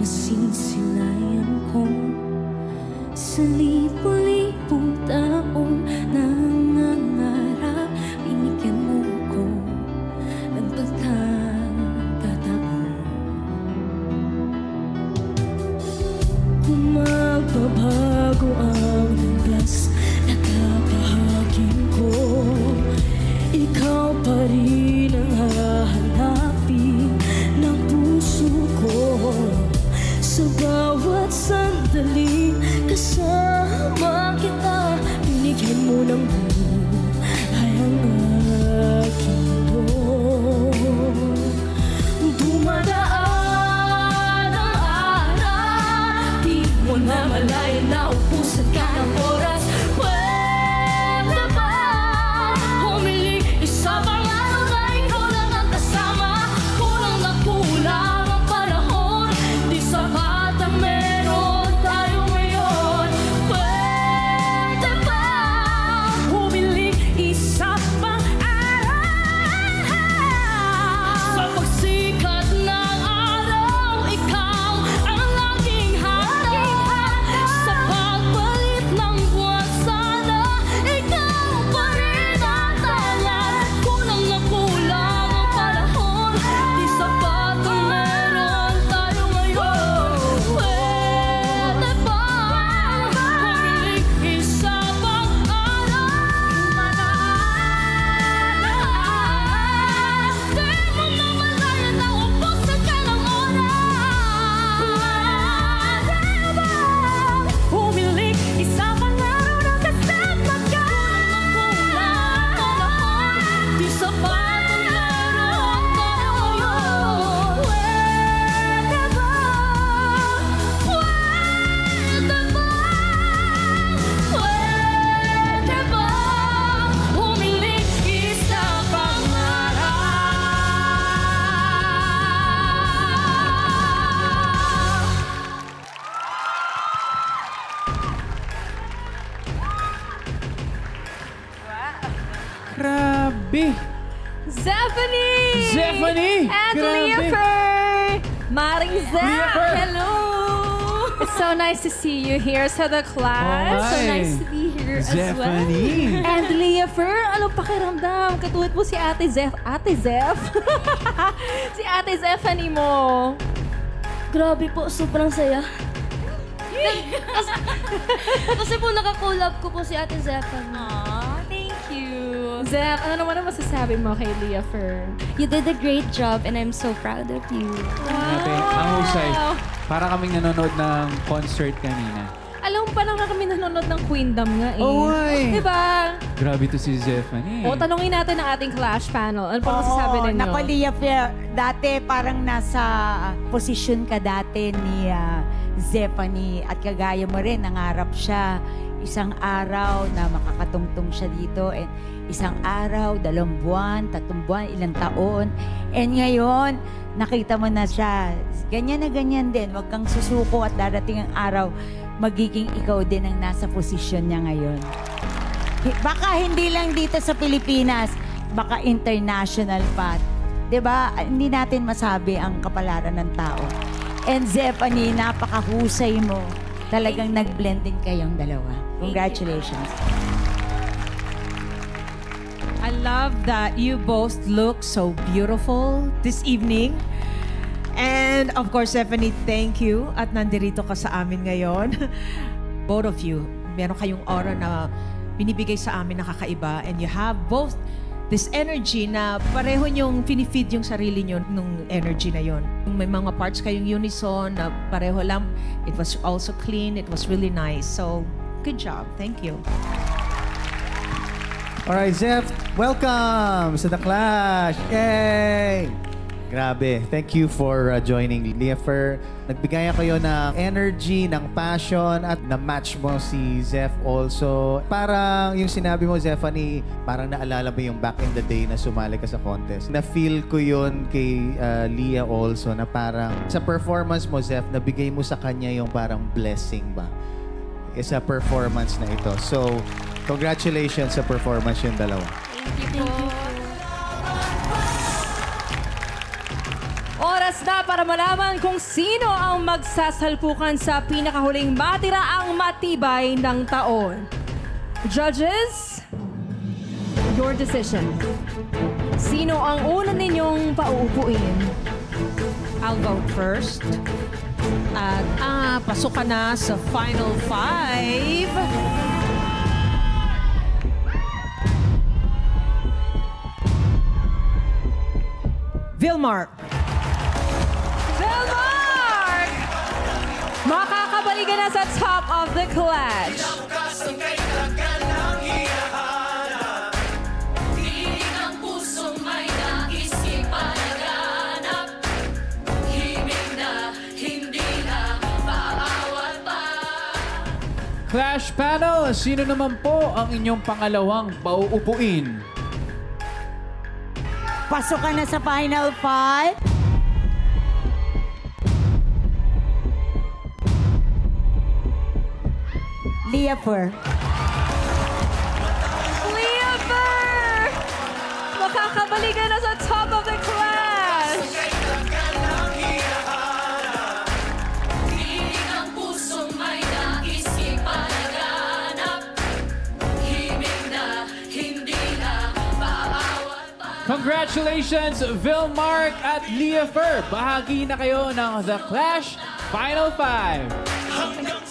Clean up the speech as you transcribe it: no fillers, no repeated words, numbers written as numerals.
Masisilayan ko sa libo-libong taong nangangarap. Binigyan mo ko ng pagkakataon. Kung magbabago ang landas na kabahagin ko, ikaw pa rin ang hahanapin ng puso ko. Sa bawat sandali kasama kita, binigyan mo ng buhay ang aking buong. Dumadaan ang araw, di mo na malayan na ubusan ka ng oras. Pwede ba humiling isa pang araw na ikaw lang ang kasama? Kulang na kulang ang panahon, di sapat ang meron tayo ngayon. Pwede ba humiling isa pang araw? Sa pagsikat ng araw, ikaw ang laging harap. Sa pagbalik ng buwan, sana ikaw pa rin ang dalan. Kulang na kulang ang panahon, di sapat ang meron tayo ngayon. Pwede ba humiling isa pang araw? Di mo na malayan na ubusan ka ng oras. Humiling isa pang araw na kasama ka. Di sapat ang meron tayo ngayon. Pwede ba? Pwede ba? Pwede ba humiling isa pang araw? Grabe! Zephanie! Zephanie! And Grabe! Leah Fer! Maring Zeph! Leah Fer! Hello! It's so nice to see you here sa The Clash. Oh, So hi. nice to be here as well. Zephanie! And Leah Fer, anong pakiramdam? Katulad mo si Ate Zeph. Ate Zeph? Si Ate Zephanie mo. Grabe po, sobrang saya. Kasi po nakakulab ko po si Ate Zephanie. Aw, thank you. Zeph, ano naman ang masasabi mo kay Leah Fer? You did a great job and I'm so proud of you. Grabe, ang husay. Para kaming nanonood ng concert kanina. Alam mo pa lang na kami nanonood ng Queendom nga eh. Oh, why? Diba? Grabe to si Zephanie. O, tanungin natin ang ating Clash panel. Ano pa masasabi ninyo? Naku, Leah Fer, dati parang nasa posisyon ka dati ni Zephanie at kagaya mo rin, nangarap siya isang araw na makakatungtong siya dito and isang araw, 2 buwan, 3 buwan, ilang taon. And ngayon, nakita mo na siya. Ganyan na ganyan din. Huwag kang susuko at darating ang araw, magiging ikaw din ang nasa posisyon niya ngayon. Baka hindi lang dito sa Pilipinas, baka international pa. 'Di ba? Hindi natin masabi ang kapalaran ng tao. And Zephanie, napakahusay mo. Talagang nag-blend din kayong dalawa. Congratulations. I love that you both look so beautiful this evening. And of course, Stephanie, thank you at nandirito ka sa amin ngayon. Both of you, meron kayong aura na binibigay sa amin na kakaiba and you have both this energy na pareho niyong pinifeed yung sarili niyo nung energy na yon. May mga parts kayong unison na pareho lang. It was also clean. It was really nice. So, good job. Thank you. Alright, Zeph, welcome sa The Clash! Yay! Grabe, thank you for joining Leah Fer. Nagbigay kayo ng energy, ng passion, at na-match mo si Zeph also. Parang yung sinabi mo, Zephanie, parang naalala mo yung back in the day na sumali ka sa contest. Na-feel ko yun kay Leah also, na parang sa performance mo, Zeph, nabigay mo sa kanya yung parang blessing ba? Sa performance na ito. So, congratulations sa performance yung dalawa. Thank you po. Oras na para malaman kung sino ang magsasalpukan sa pinakahuling matira ang matibay ng taon. Judges, your decision. Sino ang una ninyong pauupuin? I'll vote first. At pasok ka na sa Final 5. Vilmark. Vilmark! Makakabalikan na sa top of the clash. Tinig ng pusong may nais ipanaganap. Himig na hindi na paawat pa. Clash panel, sino naman po ang inyong pangalawang pauupuin? Pasok ka na sa Final 5. Leafer. Leafer! Makakabalikan na sa top of the clash. Tinig ng pusong may nais ipanaganap. Himig na hindi na paawat pa. Congratulations, Vilmark at Leafer! Bahagi na kayo ng The Clash Final 5.